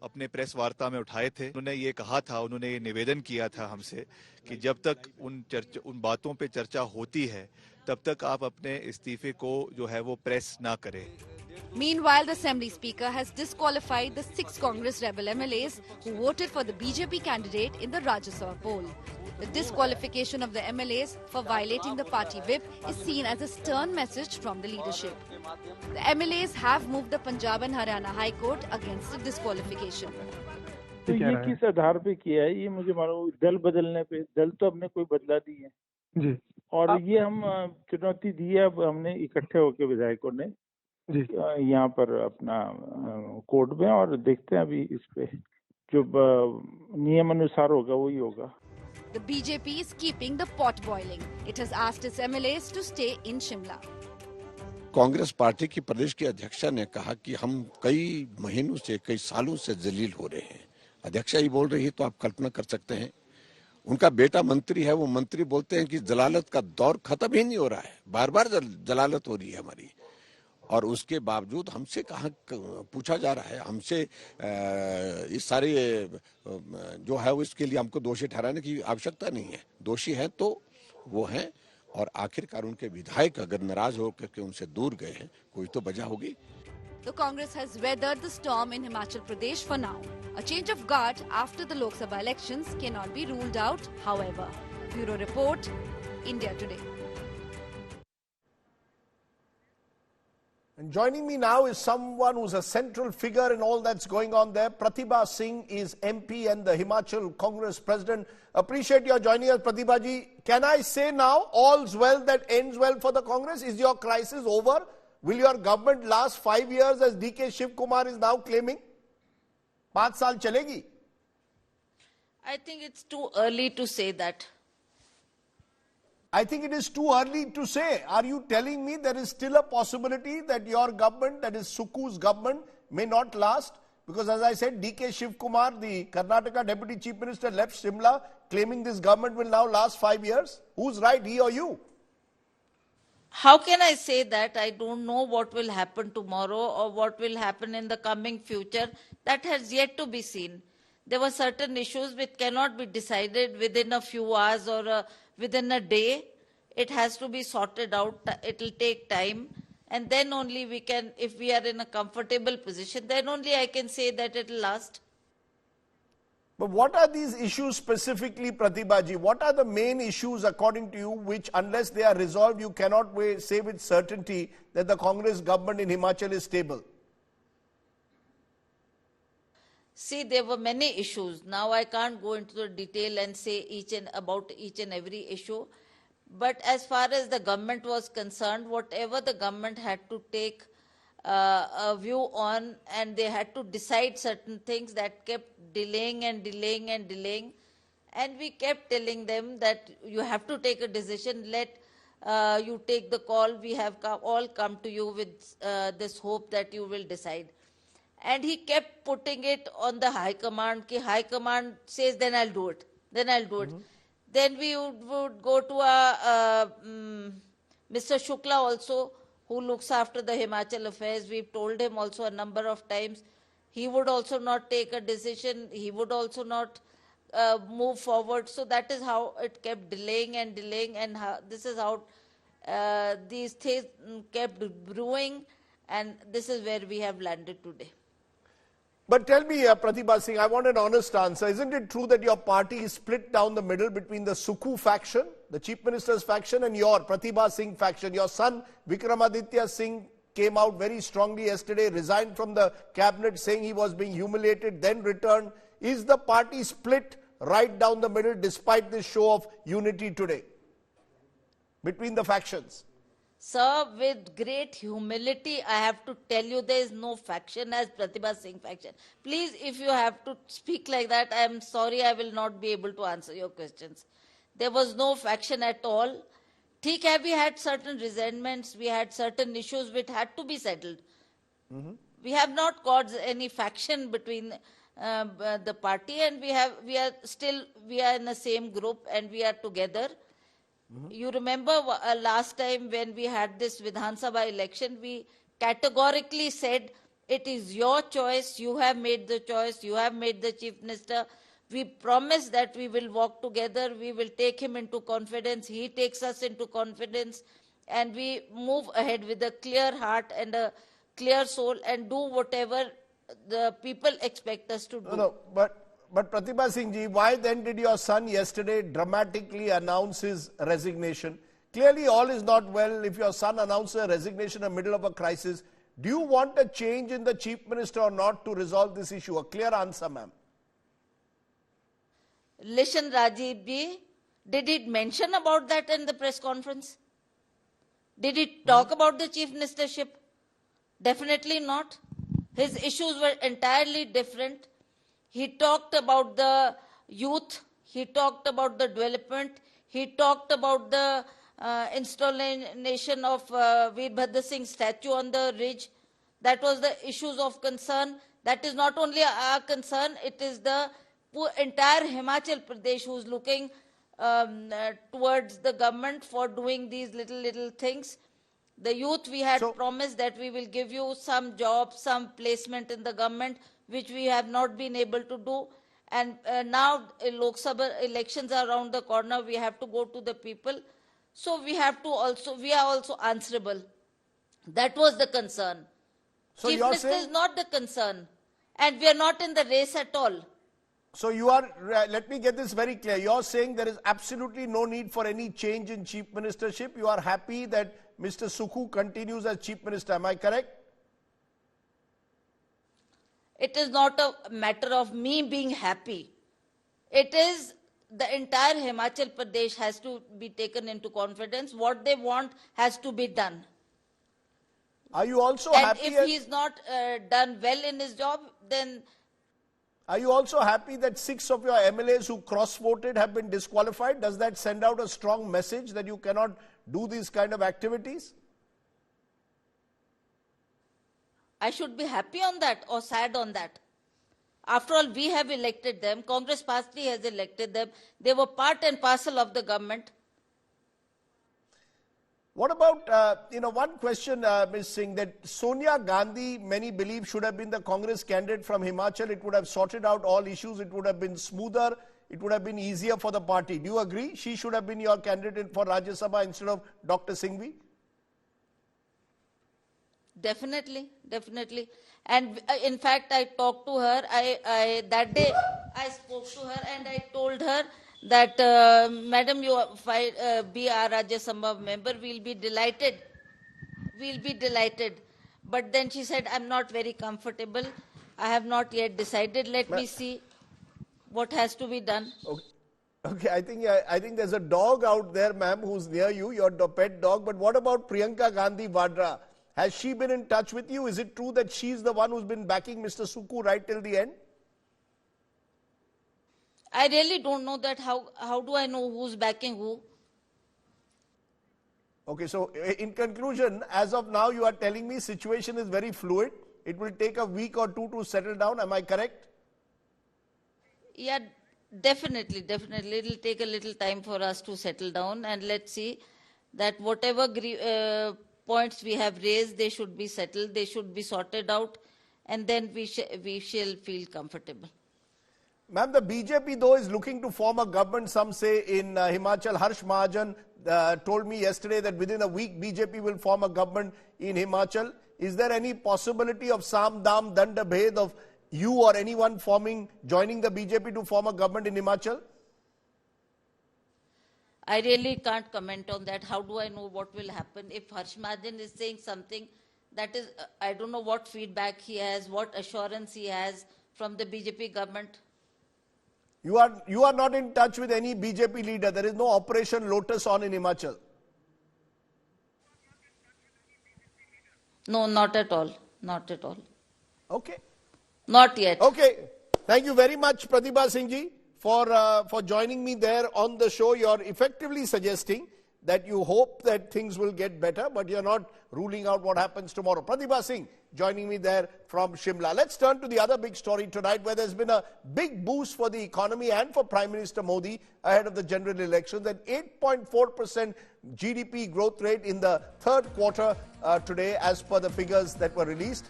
अपने press वार्ता में उठाए थे. उन्होंने ये कहा था, उन्होंने ये निवेदन किया था हमसे कि जब तक उन बातों पे चर्चा होती है तब तक आप अपने इस्तीफे को जो है वो प्रेस ना करें. Meanwhile, the Assembly Speaker has disqualified the 6 Congress rebel MLAs who voted for the BJP candidate in the Rajya Sabha poll. The disqualification of the MLAs for violating the party whip is seen as a stern message from the leadership. The MLAs have moved the Punjab and Haryana High Court against the disqualification. तो ये किस आधार पे किया है ये मुझे मालूम, दल बदलने पे? दल तो हमने कोई बदला नहीं है जी। और ये हम चुनौती दी है अब हमने इकट्ठे होकर विधायकों ने जी यहाँ पर अपना कोर्ट में, और देखते हैं अभी इस पे जो नियम अनुसार होगा वही होगा। The BJP is keeping the pot boiling. It has asked its MLAs to stay in Shimla. Congress party की प्रदेश की अध्यक्षा ने कहा कि हम कई महीनों से, कई सालों से जलील हो रहे हैं। अध्यक्षा ही बोल रही है तो आप कल्पना कर सकते हैं। उनका बेटा मंत्री है, वो मंत्री बोलते हैं कि जलालत का दौर खत्म ही नहीं हो रहा है, बार बार जलालत हो रही है हमारी, और उसके बावजूद हमसे कहाँ पूछा जा रहा है, हमसे इस सारे जो है इसके लिए हमको दोषी ठहराने की आवश्यकता नहीं है। दोषी है तो वो हैं, और आखिरकार उनके विधायक अगर नाराज होकर के उनसे दूर गए हैं, कोई तो वजह होगी। The Congress has weathered the storm in Himachal Pradesh for now. A change of guard after the Lok Sabha elections cannot be ruled out, however. Bureau Report, India Today. And joining me now is someone who's a central figure in all that's going on there. Pratibha Singh is MP and the Himachal Congress President. Appreciate your joining us, Pratibha ji. Can I say now, all's well that ends well for the Congress? Is your crisis over? Will your government last 5 years as DK Shiv Kumar is now claiming? 5 saal chalegi? I think it's too early to say that. I think it is too early to say. Are you telling me there is still a possibility that your government, that is Suku's government, may not last? Because as I said, DK Shiv Kumar, the Karnataka Deputy Chief Minister, left Shimla claiming this government will now last 5 years. Who's right, he or you? How can I say that? I don't know what will happen tomorrow or what will happen in the coming future. That has yet to be seen. There were certain issues which cannot be decided within a few hours or within a day. It has to be sorted out. It will take time. And then only we can, if we are in a comfortable position, then only I can say that it will last. But what are these issues specifically, Pratibha ji? What are the main issues according to you which, unless they are resolved, you cannot say with certainty that the Congress government in Himachal is stable? See, there were many issues. Now I can't go into the detail and say about each and every issue. But as far as the government was concerned, whatever the government had to take a view on, and they had to decide certain things, that kept delaying and delaying and delaying. And we kept telling them that you have to take a decision, let you take the call. We have all come to you with this hope that you will decide. And he kept putting it on the High Command. Ki High Command says, then I'll do it. Then I'll do it. Then we would go to Mr. Shukla also, who looks after the Himachal affairs. We've told him also a number of times. He would also not take a decision. He would also not move forward. So that is how it kept delaying and delaying. And this is how these things kept brewing. And this is where we have landed today. But tell me, Pratibha Singh, I want an honest answer. Isn't it true that your party is split down the middle between the Suku faction, the Chief Minister's faction, and your Pratibha Singh faction? Your son, Vikramaditya Singh, came out very strongly yesterday, resigned from the cabinet saying he was being humiliated, then returned. Is the party split right down the middle despite this show of unity today between the factions? Sir, with great humility, I have to tell you there is no faction as Pratibha Singh faction. Please, if you have to speak like that, I am sorry, I will not be able to answer your questions. There was no faction at all. Theek hai, we had certain resentments, we had certain issues which had to be settled. We have not caused any faction between the party, and we are in the same group and we are together. You remember last time when we had this Vidhan Sabha election, we categorically said, it is your choice, you have made the choice, you have made the Chief Minister. We promise that we will walk together, we will take him into confidence, he takes us into confidence, and we move ahead with a clear heart and a clear soul and do whatever the people expect us to do. No, but Pratibha Singh ji, why then did your son yesterday dramatically announce his resignation? Clearly all is not well if your son announces a resignation in the middle of a crisis. Do you want a change in the Chief Minister or not to resolve this issue? A clear answer, ma'am. Listen, Rajdeep ji, did he mention about that in the press conference? Did he talk about the chief ministership? Definitely not. His issues were entirely different. He talked about the youth. He talked about the development. He talked about the installation of Veerbhadra Singh's statue on the ridge. That was the issues of concern. That is not only our concern, it is the entire Himachal Pradesh who's looking towards the government for doing these little things. The youth, we had promised that we will give you some jobs, some placement in the government, which we have not been able to do. And now Lok Sabha elections are around the corner. We have to go to the people. So we have to also, we are also answerable. That was the concern. So Chief Minister is not the concern. And we are not in the race at all. So you are, let me get this very clear. You're saying there is absolutely no need for any change in chief ministership. You are happy that Mr. Sukhu continues as chief minister. Am I correct? It is not a matter of me being happy. It is the entire Himachal Pradesh has to be taken into confidence. What they want has to be done. Are you also and happy? And if he is not done well in his job, then... Are you also happy that 6 of your MLAs who cross-voted have been disqualified? Does that send out a strong message that you cannot do these kind of activities? I should be happy on that or sad on that. After all, we have elected them. Congress Party has elected them. They were part and parcel of the government. What about, one question, Ms. Singh, that Sonia Gandhi, many believe, should have been the Congress candidate from Himachal. It would have sorted out all issues. It would have been smoother. It would have been easier for the party. Do you agree? She should have been your candidate for Rajya Sabha instead of Dr. Singhvi? Definitely, definitely. And in fact, I talked to her. That day, I spoke to her and I told her that, Madam, you be our Rajya Sabha member, we'll be delighted. We'll be delighted. But then she said, I'm not very comfortable. I have not yet decided. Let me see what has to be done. Okay, I think there's a dog out there, ma'am, who's near you, your pet dog. But what about Priyanka Gandhi Vadra? Has she been in touch with you? Is it true that she's the one who's been backing Mr. Sukhu right till the end? I really don't know that. How do I know who's backing who? Okay, so in conclusion, as of now, you are telling me situation is very fluid. It will take a week or two to settle down. Am I correct? Yeah, definitely. It will take a little time for us to settle down. And let's see that whatever points we have raised, they should be settled. They should be sorted out. And then we shall feel comfortable. Ma'am, the BJP though is looking to form a government, some say in Himachal. Harsh Mahajan told me yesterday that within a week BJP will form a government in Himachal. Is there any possibility of Sam Dam Danda Bhed of you or anyone joining the BJP to form a government in Himachal? I really can't comment on that. How do I know what will happen? If Harsh Mahajan is saying something, that is, I don't know what feedback he has, what assurance he has from the BJP government. You are not in touch with any BJP leader. There is no Operation Lotus on in Himachal. No, not at all. Not at all. Okay. Not yet. Okay. Thank you very much, Pratibha Singh ji, for joining me there on the show. You are effectively suggesting that you hope that things will get better, but you're not ruling out what happens tomorrow. Pratibha Singh joining me there from Shimla. Let's turn to the other big story tonight, where there's been a big boost for the economy and for Prime Minister Modi ahead of the general election. That 8.4% GDP growth rate in the third quarter today, as per the figures that were released.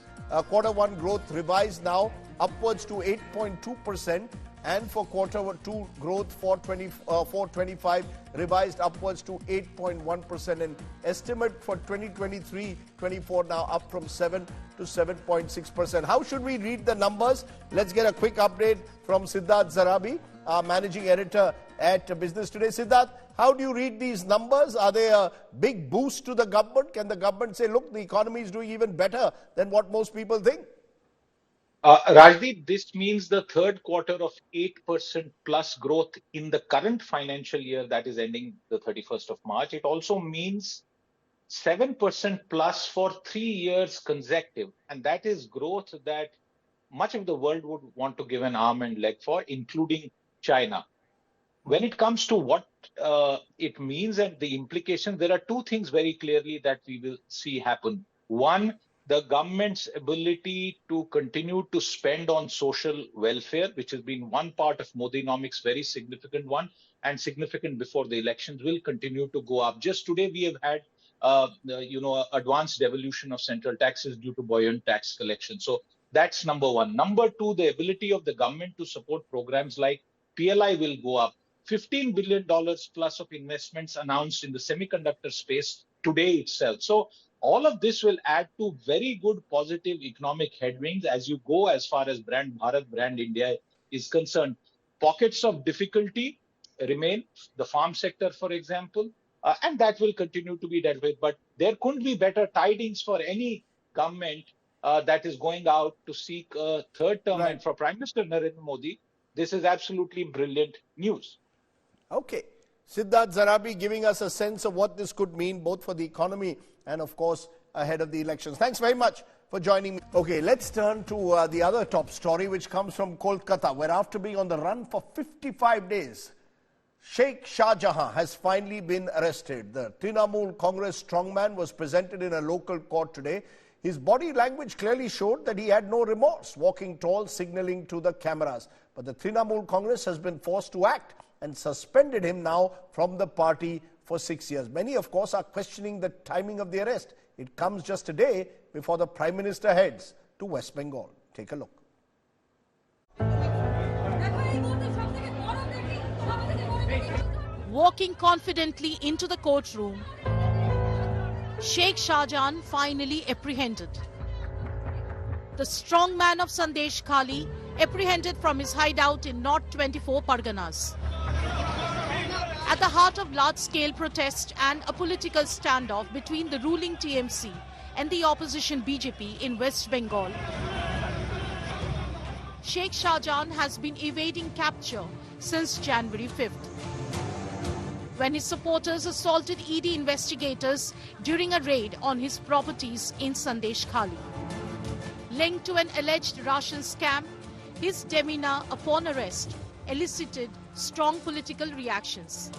Quarter one growth revised now upwards to 8.2%. And for quarter two growth, 425 revised upwards to 8.1%. And estimate for 2023-24 now up from 7 to 7.6%. How should we read the numbers? Let's get a quick update from Siddharth Zarabi, our managing editor at Business Today. Siddharth, how do you read these numbers? Are they a big boost to the government? Can the government say, look, the economy is doing even better than what most people think? Rajdeep, this means the third quarter of 8% plus growth in the current financial year that is ending the 31st of March. It also means 7% plus for 3 years consecutive. And that is growth that much of the world would want to give an arm and leg for, including China. When it comes to what it means and the implications, there are two things very clearly that we will see happen. One, the government's ability to continue to spend on social welfare, which has been one part of Modinomics, very significant one, and significant before the elections, will continue to go up. Just today, we have had advanced devolution of central taxes due to buoyant tax collection. So that's number one. Number two, the ability of the government to support programs like PLI will go up. $15 billion plus of investments announced in the semiconductor space today itself. So all of this will add to very good positive economic headwinds as you go as far as brand Bharat, brand India is concerned. Pockets of difficulty remain, the farm sector, for example, and that will continue to be dealt with. But there couldn't be better tidings for any government that is going out to seek a third term. Right. And for Prime Minister Narendra Modi, this is absolutely brilliant news. Okay. Siddharth Zarabi giving us a sense of what this could mean both for the economy and, of course, ahead of the elections. Thanks very much for joining me. Okay, let's turn to the other top story, which comes from Kolkata, where after being on the run for 55 days, Sheikh Shah Jahan has finally been arrested. The Trinamool Congress strongman was presented in a local court today. His body language clearly showed that he had no remorse, walking tall, signaling to the cameras. But the Trinamool Congress has been forced to act and suspended him now from the party for 6 years. Many, of course, are questioning the timing of the arrest. It comes just a day before the Prime Minister heads to West Bengal. Take a look. Walking confidently into the courtroom, Sheikh Shah Jahan finally apprehended. The strongman of Sandesh Khali apprehended from his hideout in North 24 Parganas. At the heart of large-scale protest and a political standoff between the ruling TMC and the opposition BJP in West Bengal, Sheikh Shah Jahan has been evading capture since January 5th, when his supporters assaulted ED investigators during a raid on his properties in Sandesh Khali. Linked to an alleged Russian scam, his demeanor upon arrest elicited strong political reactions.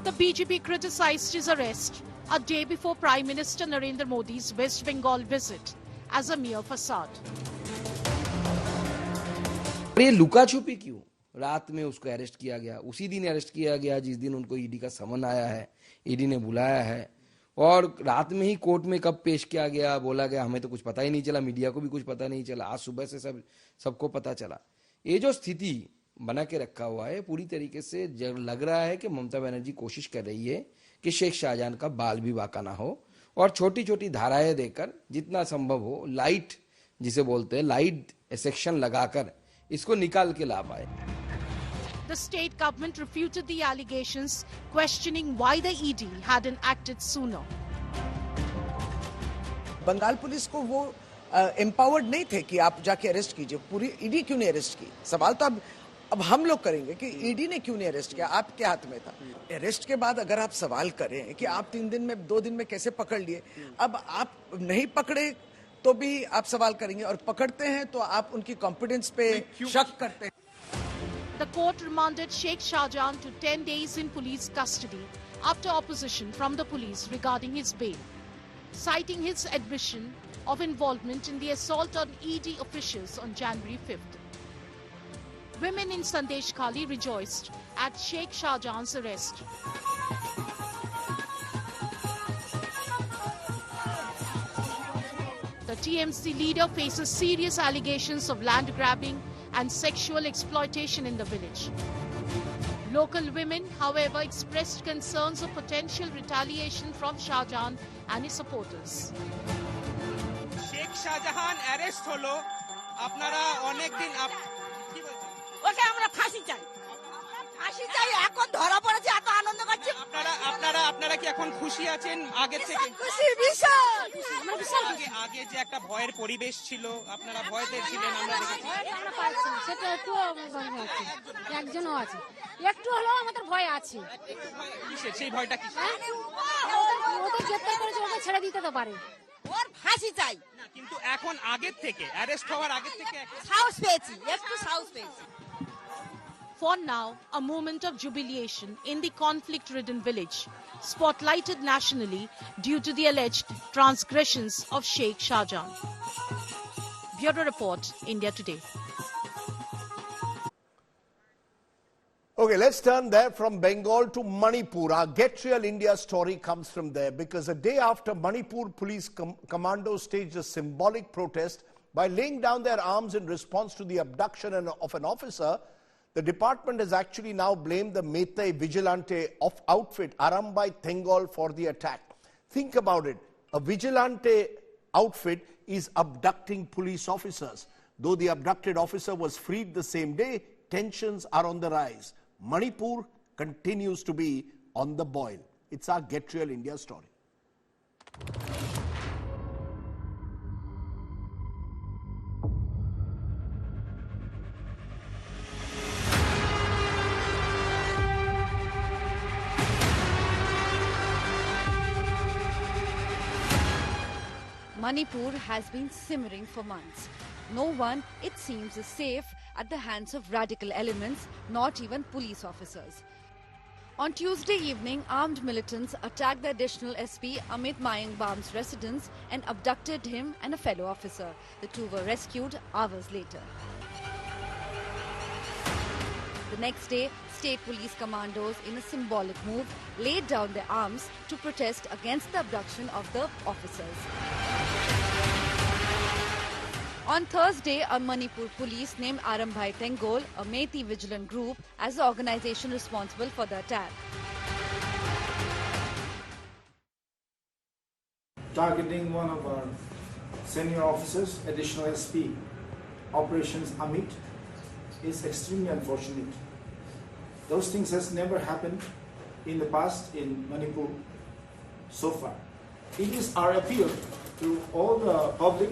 The BJP criticized his arrest a day before Prime Minister Narendra Modi's West Bengal visit as a mere facade. ये लुका छुपी क्यों? रात में उसको arrest किया गया, उसी दिन अरेस्ट किया गया जिस दिन उनको ईडी का समन आया है, ईडी ने बुलाया है, और रात में ही कोर्ट में कब पेश किया गया, बोला गया हमें तो कुछ पता ही नहीं चला, मीडिया को भी कुछ पता नहीं चला, आज सुबह से सबको पता चला। ये जो स्थिति बना के रखा हुआ है, पूरी तरीके से लग रहा है कि ममता बनर्जी कोशिश कर रही है कि शेख शाहजहां का बाल भी बाका ना हो और छोटी छोटी धाराएं देकर जितना संभव हो लाइट, जिसे बोलते हैं लाइट सेक्शन लगाकर इसको निकाल के ला पाए। The state government refuted the allegations, questioning why the ED hadn't acted sooner. Bengal police को वो एम्पावर्ड नहीं थे कि आप जाके अरेस्ट कीजिए, पूरी ईडी क्यों नहीं अरेस्ट की? सवाल तो अब हम लोग करेंगे कि ईडी ने क्यों नहीं अरेस्ट किया, आपके हाथ में था। अरेस्ट के बाद अगर आप सवाल करें कि आप 3 दिन में 2 दिन में कैसे पकड़ लिए, अब आप नहीं पकड़े तो भी आप सवाल करेंगे और पकड़ते हैं तो आप उनकी कॉन्फिडेंस पे शक करते हैं। The court remanded Sheikh Shah Jahan to 10 days in police custody after opposition from the police regarding his bail, citing his admission of involvement in the assault on ED officials on January 5th. Women in Sandesh Khali rejoiced at Sheikh Shah Jahan's arrest. The TMC leader faces serious allegations of land grabbing and sexual exploitation in the village. Local women, however, expressed concerns of potential retaliation from Shah Jahan and his supporters. Sheikh Shah Jahan arrest holo, apnara onek din ওকে আমরা ফাঁসি চাই, ফাঁসি চাই, এখন ধরা পড়েছে, এত আনন্দ করছে। আপনারা আপনারা কি এখন খুশি আছেন আগের থেকে? খুশি ভীষণ, আমরা ভীষণ খুশি। আগে যে একটা ভয়ের পরিবেশ ছিল, আপনারা ভয়তে ছিলেন, আমরা দেখেছি। আমরা পাচ্ছি সেটা একটু আছে, একজনও আছে, একটু হলেও আমাদের ভয় আছে। কিসের সেই ভয়টা কি? ওদের গ্রেপ্তার করেছে, ওকে ছেড়ে দিতে তো পারে, ওর ফাঁসি চাই। কিন্তু এখন আগের থেকে অ্যারেস্ট হওয়ার আগের থেকে সাহস পেয়েছি, একটু সাহস পেয়েছি। For now, a moment of jubilation in the conflict-ridden village, spotlighted nationally due to the alleged transgressions of Sheikh Shahjahan. Bureau Report, India Today. Okay, let's turn there from Bengal to Manipur. Our Get Real India story comes from there because a day after Manipur police commandos staged a symbolic protest by laying down their arms in response to the abduction of an officer, the department has actually now blamed the Meitei vigilante outfit Arambai Tengol for the attack. Think about it. A vigilante outfit is abducting police officers. Though the abducted officer was freed the same day, tensions are on the rise. Manipur continues to be on the boil. It's our Get Real India story. Manipur has been simmering for months. No one, it seems, is safe at the hands of radical elements, not even police officers. On Tuesday evening, armed militants attacked the additional SP Amit Mayangbam's residence and abducted him and a fellow officer. The two were rescued hours later. The next day, state police commandos, in a symbolic move, laid down their arms to protest against the abduction of the officers. On Thursday, a Manipur police named Arambai Tengol, a Meitei vigilant group, as the organization responsible for the attack. Targeting one of our senior officers, additional SP, Operations Amit, is extremely unfortunate. Those things has never happened in the past in Manipur so far. It is our appeal to all the public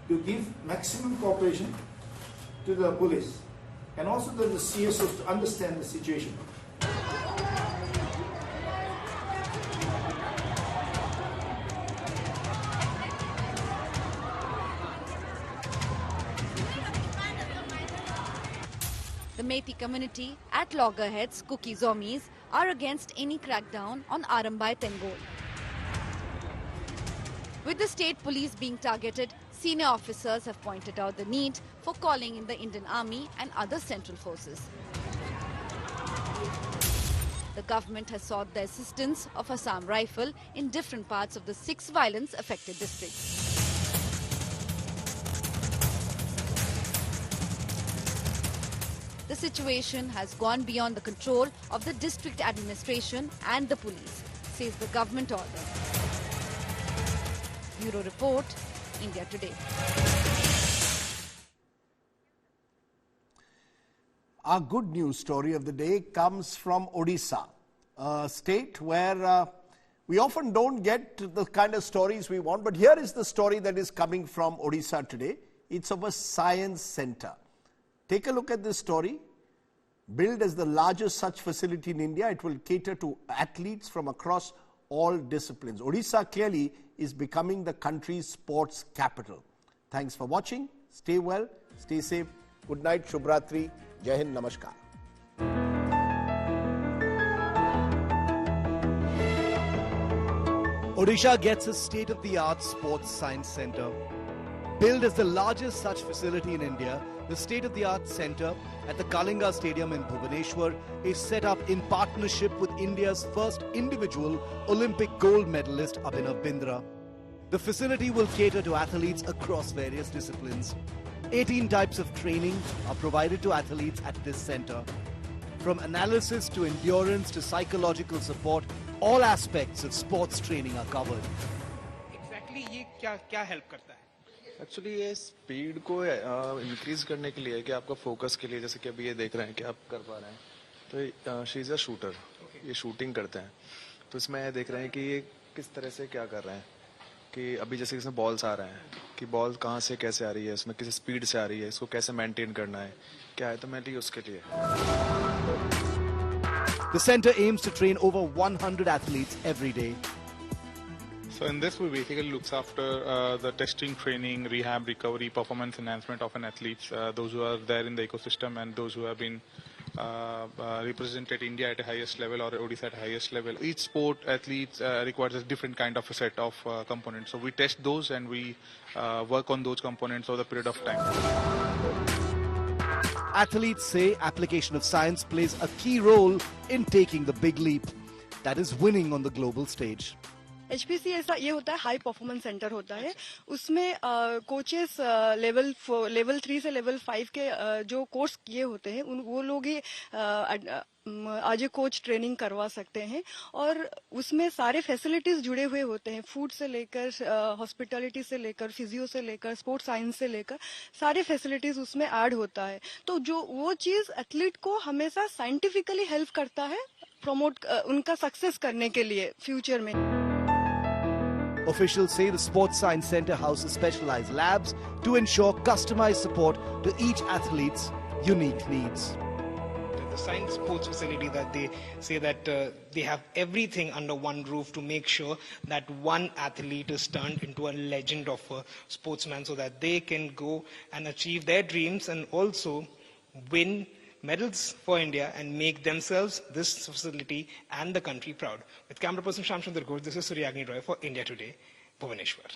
to give maximum cooperation to the police and also to the CSOs to understand the situation. The Meitei community at loggerheads, cookie zombies, are against any crackdown on Arambai Tengol. With the state police being targeted, senior officers have pointed out the need for calling in the Indian Army and other central forces. The government has sought the assistance of Assam Rifle in different parts of the 6 violence-affected districts. The situation has gone beyond the control of the district administration and the police, says the government order. Bureau Report, India Today. Our good news story of the day comes from Odisha, a state where we often don't get the kind of stories we want, but here is the story that is coming from Odisha today. It's of a science center. Take a look at this story. Built as the largest such facility in India, it will cater to athletes from across all disciplines. Odisha clearly is becoming the country's sports capital. Thanks for watching. Stay well, stay safe. Good night, Shubhratri. Jai Hind, Namaskar. Odisha gets a state-of-the-art sports science center. Built as the largest such facility in India, the state-of-the-art center at the Kalinga Stadium in Bhubaneswar is set up in partnership with India's first individual Olympic gold medalist Abhinav Bindra. The facility will cater to athletes across various disciplines. 18 types of training are provided to athletes at this center. From analysis to endurance to psychological support, all aspects of sports training are covered. Exactly, ये क्या help करता है? Actually ये speed को increase करने के लिए कि आपका फोकस के लिए, जैसे कि अभी ये देख रहे हैं कि आप कर पा रहे हैं, तो शी इज़ अ शूटर, ये शूटिंग करते हैं, तो इसमें देख रहे हैं कि ये किस तरह से क्या कर रहे हैं कि अभी जैसे इसमें बॉल्स आ रहे हैं कि बॉल कहाँ से कैसे आ रही है, इसमें किस स्पीड से आ रही है, इसको कैसे मेंटेन करना है, क्या है, तो मैं लिए उसके लिए। The center aims to train over 100 athletes every day. So in this, we basically looks after the testing, training, rehab, recovery, performance enhancement of an athletes, those who are there in the ecosystem and those who have been represented India at a highest level or Odisha at highest level. Each sport athletes requires a different kind of a set of components. So we test those and we work on those components over the period of time. Athletes say application of science plays a key role in taking the big leap, that is winning on the global stage. HPC ऐसा ये होता है, high performance centre होता है। उसमें coaches level 3 से level 5 के जो कोर्स किए होते हैं वो लोग ही आज कोच ट्रेनिंग करवा सकते हैं और उसमें सारे फैसिलिटीज जुड़े हुए होते हैं, फूड से लेकर हॉस्पिटैलिटी से लेकर फिजियो से लेकर स्पोर्ट्स साइंस से लेकर सारे फैसिलिटीज उसमें ऐड होता है। तो जो वो चीज एथलीट को हमेशा साइंटिफिकली हेल्प करता है प्रमोट उनका सक्सेस करने के लिए फ्यूचर में। Officials say the Sports Science Center houses specialized labs to ensure customized support to each athlete's unique needs. The science sports facility that they say that they have everything under one roof to make sure that one athlete is turned into a legend of a sportsman so that they can go and achieve their dreams and also win medals for India and make themselves, this facility and the country proud. With camera person Shamsundar Ghosh, this is Suryagni Roy for India Today, Bhubaneswar.